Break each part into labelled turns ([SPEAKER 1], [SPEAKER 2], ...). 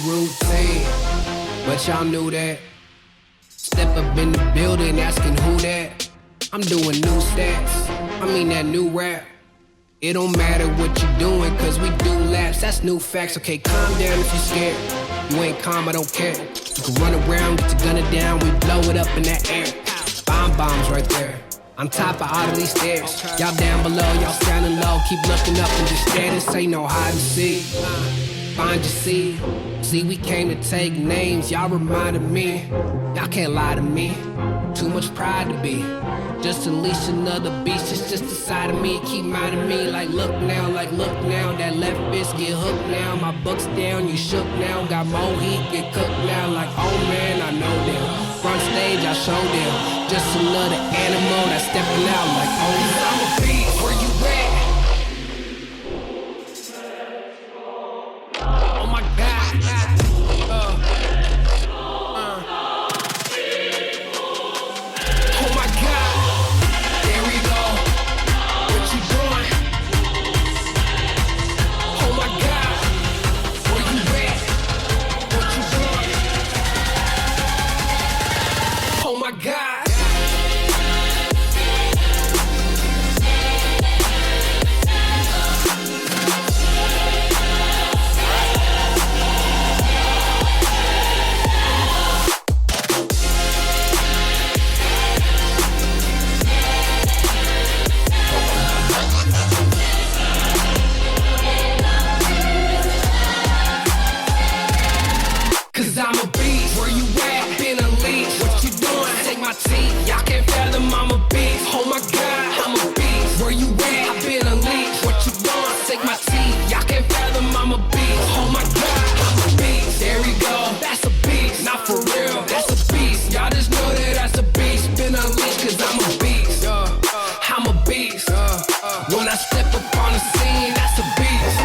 [SPEAKER 1] routine, but y'all knew that. Step up in the building asking who that. I'm doing new stats, I mean that new rap. It don't matter what you're doing, cause we do laps, that's new facts. Okay, calm down if you're scared. You ain't calm, I don't care. You can run around, get your gunner down, we blow it up in that air. Bombs right there, on top of all of these stairs. Y'all down below, y'all standing low, keep looking up and just stare. This ain't no hide and seek. Find your seat. See, we came to take names, y'all reminded me. Y'all can't lie to me. Too much pride to be. Just unleash another beast, it's just a side of me. Keep minding me, like look now, that left fist get hooked now. My buck's down, you shook now. Got more heat, get cooked now. Like, oh man, I know them. Front stage, I show them. Just another animal that's stepping out like, oh, I'm a beast, where you at? Oh my God. Oh my God. There we go. What you doing? Oh my God. Where you at? What you doing? Oh my God. Cause I'm a beast, where you at? Been unleashed, what you doing? Take my teeth, y'all can't fathom I'm a beast. Oh my God, I'm a beast, where you at? Been unleashed, what you doing? Take my teeth, y'all can't fathom I'm a beast. Oh my God, I'm a beast, there we go, that's a beast. Not for real, that's a beast. Y'all just know that that's a beast. Been unleashed cause I'm a beast. I'm a beast. When I step up on the scene, that's a beast.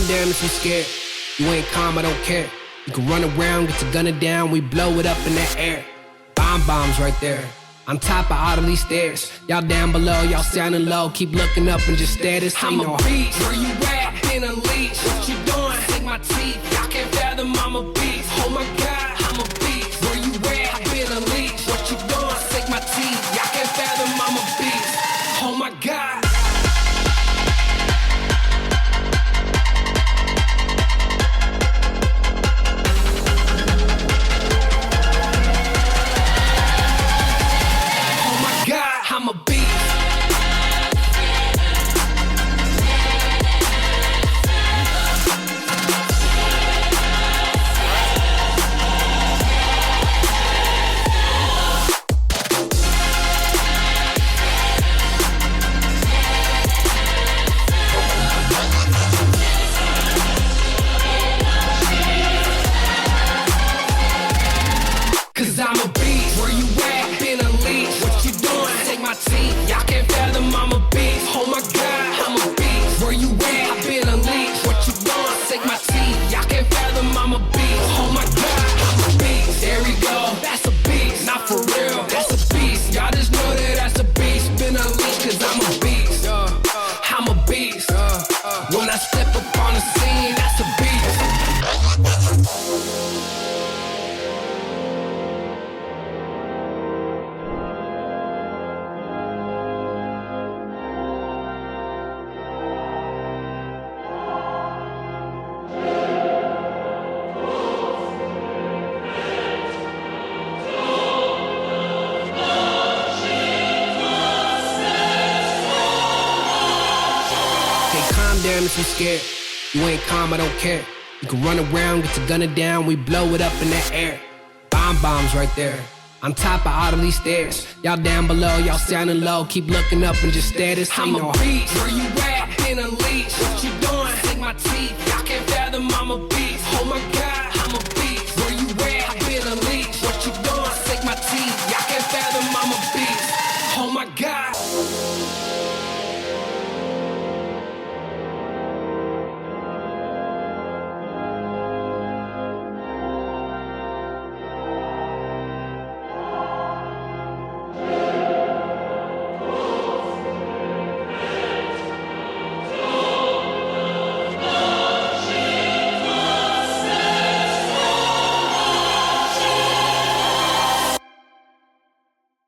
[SPEAKER 1] Damn if you scared, you ain't calm, I don't care. You can run around, get your gunner down, we blow it up in that air. Bombs right there, on top of all of these stairs. Y'all down below, y'all sounding low, keep looking up and just stare. This ain't no beast, where you at? Been unleashed, what you doing? Take my teeth, y'all can't fathom I'm a beast. Oh my God, I'm a beast, where you at? Been unleashed, what you doing? Take my teeth, y'all can't fathom I'm a beast. Oh my God. I'm a beast. Cause I'm a beast, where you at? Been unleashed, what you doing? Take my teeth, y'all can't fathom I'm a beast. Oh my God, I'm a beast, where you at? I've been unleashed, what you doing? Take my teeth, y'all can't fathom I'm a beast. Oh my God, I'm a beast, there we go, that's a beast. Not for real, that's a beast. Y'all just know that that's a beast. Been unleashed cause I'm a beast. I'm a beast. When I step up on the scene, that's a beast. Damn if you scared, you ain't calm, I don't care. You can run around, get your gunner down, we blow it up in that air. Bombs right there, on top of all of these stairs. Y'all down below, y'all sounding low, keep looking up and just stare. This ain't no beast, where you at? Been unleashed, what you doing? Take my teeth, y'all can't fathom I'm a beast. Oh my God, I'm a beast, where you at? Been unleashed, what you doing? MC,